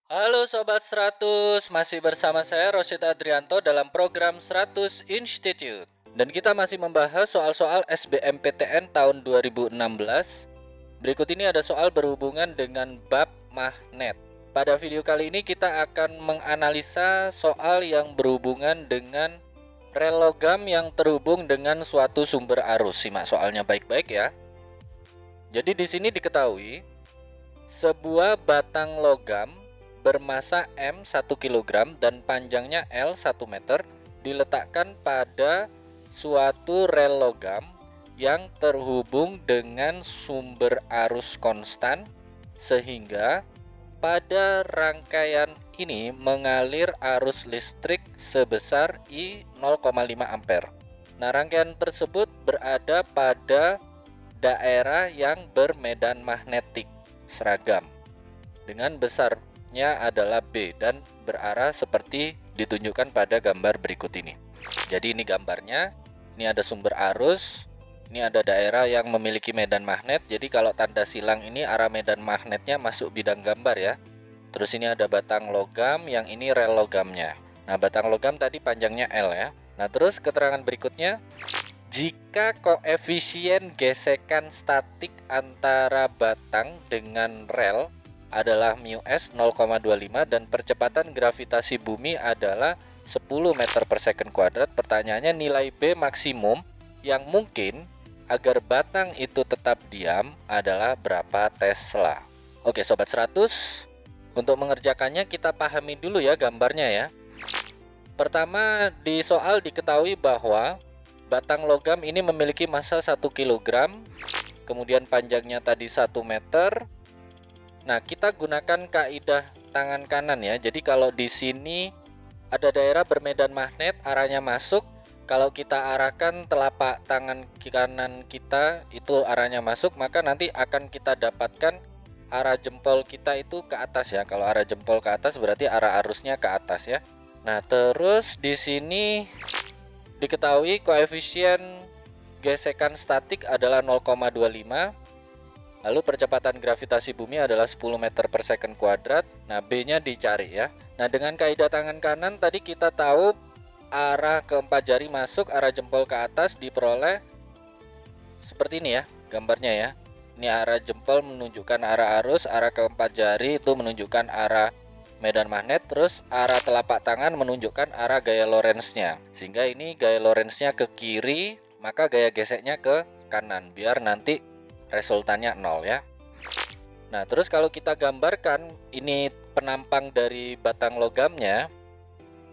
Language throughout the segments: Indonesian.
Halo Sobat 100, masih bersama saya Rosid Adrianto dalam program 100 Institute. Dan kita masih membahas soal-soal SBMPTN tahun 2016. Berikut ini ada soal berhubungan dengan bab magnet. Pada video kali ini kita akan menganalisa soal yang berhubungan dengan rel logam yang terhubung dengan suatu sumber arus. Simak soalnya baik-baik ya. Jadi di sini diketahui sebuah batang logam bermasa M 1 kg dan panjangnya L 1 meter diletakkan pada suatu rel logam yang terhubung dengan sumber arus konstan sehingga pada rangkaian ini mengalir arus listrik sebesar I 0,5 ampere. Nah, rangkaian tersebut berada pada daerah yang bermedan magnetik seragam dengan besarnya adalah B dan berarah seperti ditunjukkan pada gambar berikut ini. Jadi ini gambarnya, ini ada sumber arus, ini ada daerah yang memiliki medan magnet. Jadi kalau tanda silang ini arah medan magnetnya masuk bidang gambar ya. Terus ini ada batang logam, yang ini rel logamnya. Nah, batang logam tadi panjangnya L ya. Nah, terus keterangan berikutnya, jika koefisien gesekan statik antara batang dengan rel adalah μs 0,25 dan percepatan gravitasi bumi adalah 10 meter per second kuadrat, pertanyaannya nilai B maksimum yang mungkin agar batang itu tetap diam adalah berapa Tesla. Oke Sobat 100, untuk mengerjakannya kita pahami dulu ya gambarnya ya. Pertama, di soal diketahui bahwa batang logam ini memiliki massa 1 kg, kemudian panjangnya tadi 1 meter. Nah, kita gunakan kaidah tangan kanan ya. Jadi kalau di sini ada daerah bermedan magnet, arahnya masuk. Kalau kita arahkan telapak tangan kanan kita itu arahnya masuk, maka nanti akan kita dapatkan arah jempol kita itu ke atas ya. Kalau arah jempol ke atas berarti arah arusnya ke atas ya. Nah, terus di sini diketahui koefisien gesekan statik adalah 0,25. Lalu percepatan gravitasi bumi adalah 10 meter per second kuadrat. Nah, B-nya dicari ya. Nah, dengan kaidah tangan kanan tadi kita tahu arah keempat jari masuk, arah jempol ke atas diperoleh seperti ini ya gambarnya ya. Ini arah jempol menunjukkan arah arus, arah keempat jari itu menunjukkan arah medan magnet, terus arah telapak tangan menunjukkan arah gaya Lorentz-nya. Sehingga ini gaya Lorentz-nya ke kiri, maka gaya geseknya ke kanan biar nanti resultannya 0 ya. Nah, terus kalau kita gambarkan ini penampang dari batang logamnya.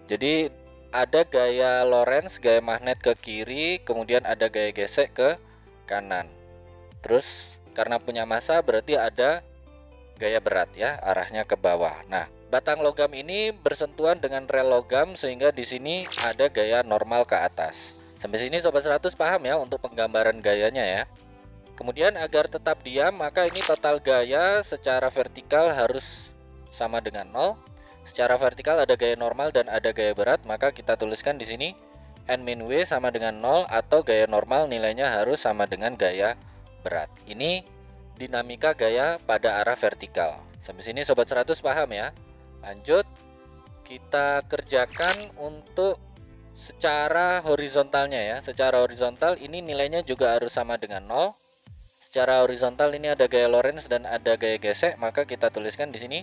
Jadi ada gaya Lorentz, gaya magnet ke kiri, kemudian ada gaya gesek ke kanan. Terus karena punya massa berarti ada gaya berat ya, arahnya ke bawah. Nah, batang logam ini bersentuhan dengan rel logam sehingga di sini ada gaya normal ke atas. Sampai sini Sobat 100 paham ya untuk penggambaran gayanya ya. Kemudian agar tetap diam, maka ini total gaya secara vertikal harus sama dengan 0. Secara vertikal ada gaya normal dan ada gaya berat, maka kita tuliskan di sini N-W sama dengan 0 atau gaya normal nilainya harus sama dengan gaya berat. Ini dinamika gaya pada arah vertikal. Sampai sini Sobat 100 paham ya. Lanjut, kita kerjakan untuk secara horizontalnya ya. Secara horizontal ini nilainya juga harus sama dengan 0. Secara horizontal ini ada gaya Lorentz dan ada gaya gesek, maka kita tuliskan di sini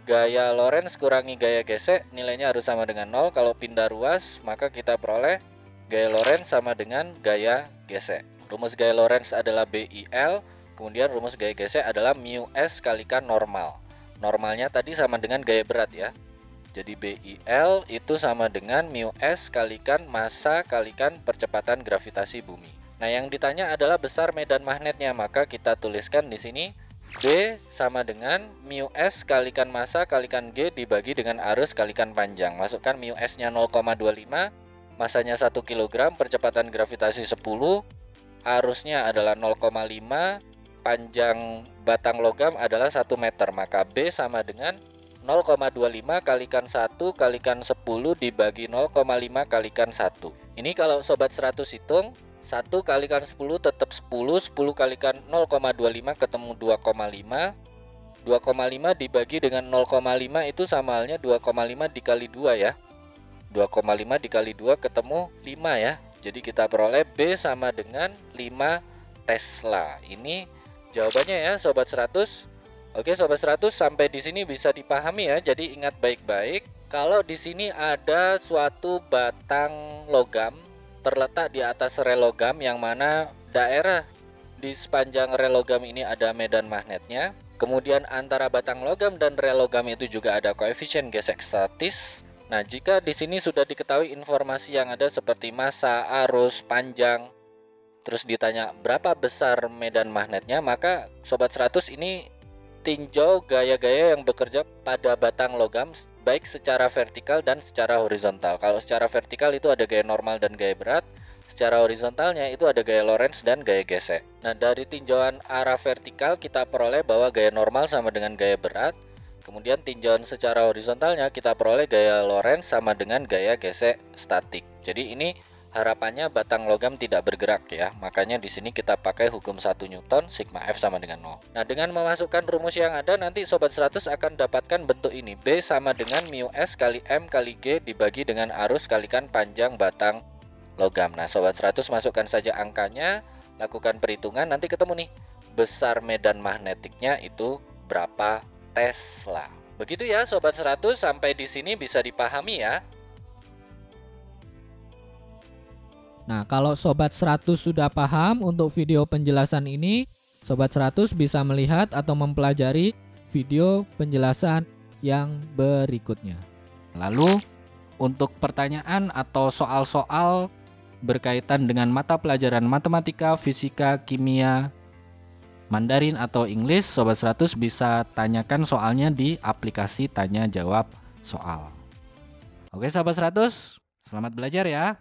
gaya Lorentz kurangi gaya gesek nilainya harus sama dengan 0. Kalau pindah ruas maka kita peroleh gaya Lorentz sama dengan gaya gesek. Rumus gaya Lorentz adalah BIL, kemudian rumus gaya gesek adalah μs kalikan normal. Normalnya tadi sama dengan gaya berat ya. Jadi BIL itu sama dengan μs kalikan massa kalikan percepatan gravitasi bumi. Nah, yang ditanya adalah besar medan magnetnya, maka kita tuliskan di sini B sama dengan μs kalikan massa kalikan G dibagi dengan arus kalikan panjang. Masukkan μs-nya 0,25, massanya 1 kg, percepatan gravitasi 10, arusnya adalah 0,5, panjang batang logam adalah 1 meter, maka B sama dengan 0,25 kalikan 1 kalikan 10 dibagi 0,5 kalikan 1. Ini kalau Sobat 100 hitung, 1 kalikan 10 tetap 10, 10 kalikan 0,25 ketemu 2,5, 2,5 dibagi dengan 0,5 itu sama halnya 2,5 dikali 2 ya. 2,5 dikali 2 ketemu 5 ya. Jadi kita peroleh B sama dengan 5 Tesla. Ini jawabannya ya Sobat 100. Oke Sobat 100, sampai di sini bisa dipahami ya. Jadi ingat baik-baik, kalau di sini ada suatu batang logam terletak di atas rel logam yang mana daerah di sepanjang rel logam ini ada medan magnetnya. Kemudian antara batang logam dan rel logam itu juga ada koefisien gesek statis. Nah, jika di sini sudah diketahui informasi yang ada seperti massa, arus, panjang, terus ditanya berapa besar medan magnetnya, maka Sobat 100 ini tinjau gaya-gaya yang bekerja pada batang logam baik secara vertikal dan secara horizontal. Kalau secara vertikal itu ada gaya normal dan gaya berat, secara horizontalnya itu ada gaya Lorentz dan gaya gesek. Nah, dari tinjauan arah vertikal kita peroleh bahwa gaya normal sama dengan gaya berat. Kemudian tinjauan secara horizontalnya kita peroleh gaya Lorentz sama dengan gaya gesek statik. Jadi ini harapannya batang logam tidak bergerak ya. Makanya di sini kita pakai hukum 1 Newton, sigma F sama dengan 0. Nah, dengan memasukkan rumus yang ada nanti Sobat 100 akan dapatkan bentuk ini. B sama dengan mu S kali M kali G dibagi dengan arus kalikan panjang batang logam. Nah, Sobat 100 masukkan saja angkanya, lakukan perhitungan, nanti ketemu nih besar medan magnetiknya itu berapa Tesla. Begitu ya Sobat 100, sampai di sini bisa dipahami ya. Nah, kalau Sobat 100 sudah paham untuk video penjelasan ini, Sobat 100 bisa melihat atau mempelajari video penjelasan yang berikutnya. Lalu, untuk pertanyaan atau soal-soal berkaitan dengan mata pelajaran matematika, fisika, kimia, Mandarin atau Inggris, Sobat 100 bisa tanyakan soalnya di aplikasi tanya jawab soal. Oke Sobat 100, selamat belajar ya.